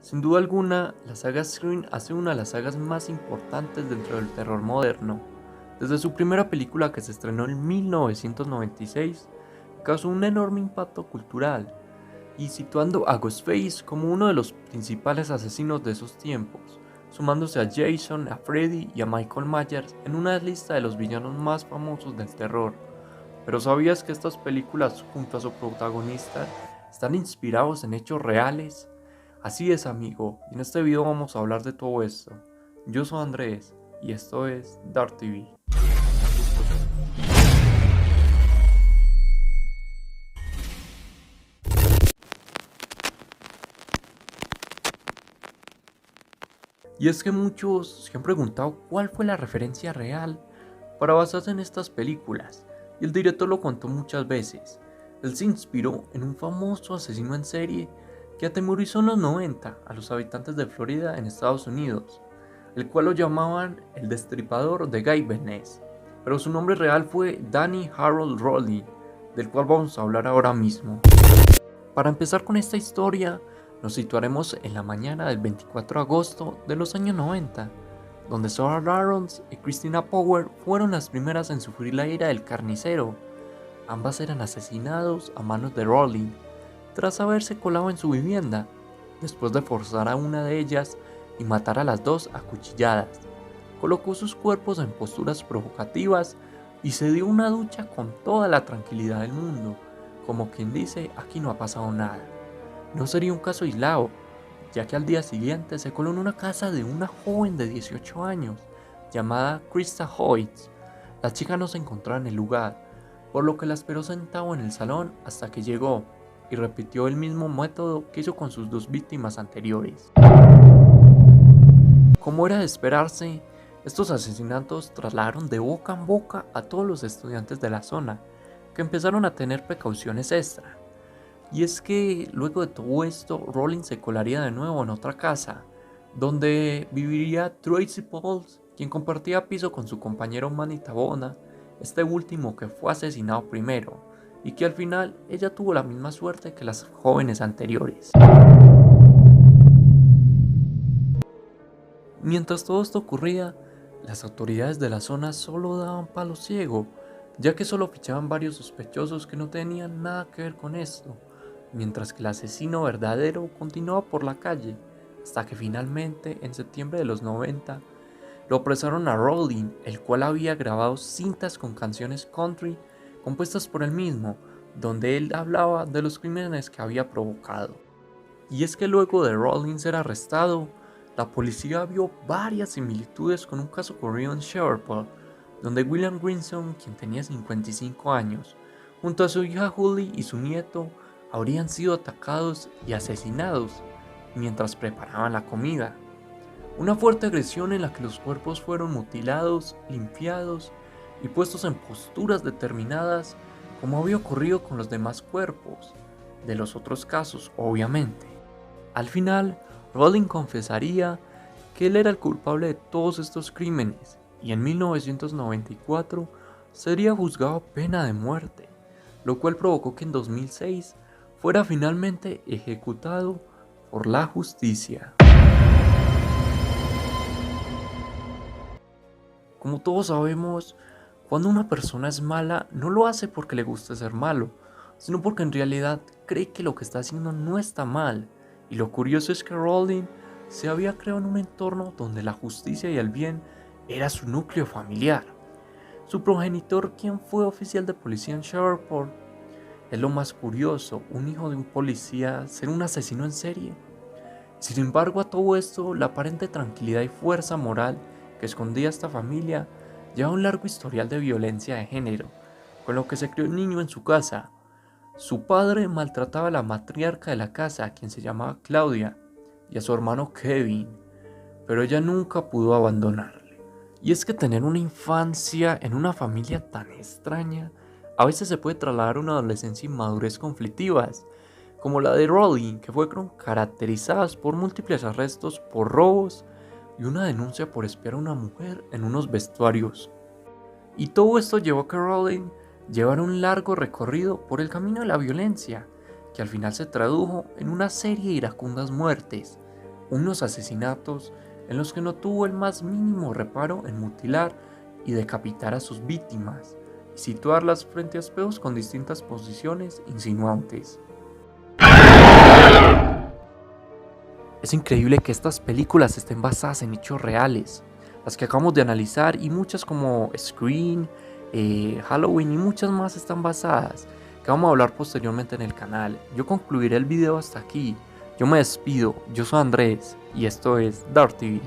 Sin duda alguna, la saga Scream ha sido una de las sagas más importantes dentro del terror moderno. Desde su primera película que se estrenó en 1996, causó un enorme impacto cultural y situando a Ghostface como uno de los principales asesinos de esos tiempos, sumándose a Jason, a Freddy y a Michael Myers en una lista de los villanos más famosos del terror. Pero ¿sabías que estas películas, junto a su protagonista, están inspirados en hechos reales? Así es, amigo, y en este video vamos a hablar de todo esto. Yo soy Andrés y esto es Dark TV. Y es que muchos se han preguntado cuál fue la referencia real para basarse en estas películas, y el director lo contó muchas veces. Él se inspiró en un famoso asesino en serie que atemorizó en los 90 a los habitantes de Florida en Estados Unidos, el cual lo llamaban el Destripador de Gainesville, pero su nombre real fue Danny Harold Rowley, del cual vamos a hablar ahora mismo. Para empezar con esta historia, nos situaremos en la mañana del 24 de agosto de los años 90, donde Sarah Lawrence y Christina Power fueron las primeras en sufrir la ira del carnicero. Ambas eran asesinados a manos de Rowling, tras haberse colado en su vivienda, después de forzar a una de ellas y matar a las dos a cuchilladas. Colocó sus cuerpos en posturas provocativas y se dio una ducha con toda la tranquilidad del mundo, como quien dice, aquí no ha pasado nada. No sería un caso aislado, ya que al día siguiente se coló en una casa de una joven de 18 años, llamada Krista Hoyt. La chica no se encontraba en el lugar, por lo que la esperó sentado en el salón hasta que llegó, y repitió el mismo método que hizo con sus dos víctimas anteriores. Como era de esperarse, estos asesinatos trasladaron de boca en boca a todos los estudiantes de la zona, que empezaron a tener precauciones extra. Y es que luego de todo esto, Rowling se colaría de nuevo en otra casa, donde viviría Tracy Pauls, quien compartía piso con su compañero Manny Tabona, este último que fue asesinado primero, y que al final ella tuvo la misma suerte que las jóvenes anteriores. Mientras todo esto ocurría, las autoridades de la zona solo daban palo ciego, ya que solo fichaban varios sospechosos que no tenían nada que ver con esto, mientras que el asesino verdadero continuaba por la calle, hasta que finalmente, en septiembre de los 90, lo apresaron a Rowling, el cual había grabado cintas con canciones country compuestas por él mismo, donde él hablaba de los crímenes que había provocado. Y es que luego de Rowling ser arrestado, la policía vio varias similitudes con un caso ocurrido en Shreveport, donde William Grinson, quien tenía 55 años, junto a su hija Julie y su nieto, habrían sido atacados y asesinados mientras preparaban la comida. Una fuerte agresión en la que los cuerpos fueron mutilados, limpiados y puestos en posturas determinadas, como había ocurrido con los demás cuerpos, de los otros casos, obviamente. Al final, Rowling confesaría que él era el culpable de todos estos crímenes y en 1994 sería juzgado a pena de muerte, lo cual provocó que en 2006 fuera finalmente ejecutado por la justicia. Como todos sabemos, cuando una persona es mala no lo hace porque le guste ser malo, sino porque en realidad cree que lo que está haciendo no está mal. Y lo curioso es que Rowling se había creado en un entorno donde la justicia y el bien era su núcleo familiar. Su progenitor, quien fue oficial de policía en Shreveport, es lo más curioso, un hijo de un policía ser un asesino en serie. Sin embargo, a todo esto, la aparente tranquilidad y fuerza moral que escondía esta familia lleva un largo historial de violencia de género, con lo que se crió el niño en su casa. Su padre maltrataba a la matriarca de la casa, quien se llamaba Claudia, y a su hermano Kevin, pero ella nunca pudo abandonarle. Y es que tener una infancia en una familia tan extraña a veces se puede trasladar a una adolescencia y madurez conflictivas, como la de Rowling, que fue caracterizada por múltiples arrestos por robos y una denuncia por espiar a una mujer en unos vestuarios. Y todo esto llevó a que Rowling llevara un largo recorrido por el camino de la violencia, que al final se tradujo en una serie de iracundas muertes, unos asesinatos en los que no tuvo el más mínimo reparo en mutilar y decapitar a sus víctimas y situarlas frente a espejos con distintas posiciones insinuantes. Es increíble que estas películas estén basadas en hechos reales, las que acabamos de analizar, y muchas como Scream, Halloween y muchas más están basadas, que vamos a hablar posteriormente en el canal. Yo concluiré el video hasta aquí. Yo me despido, yo soy Andrés y esto es Dark TV.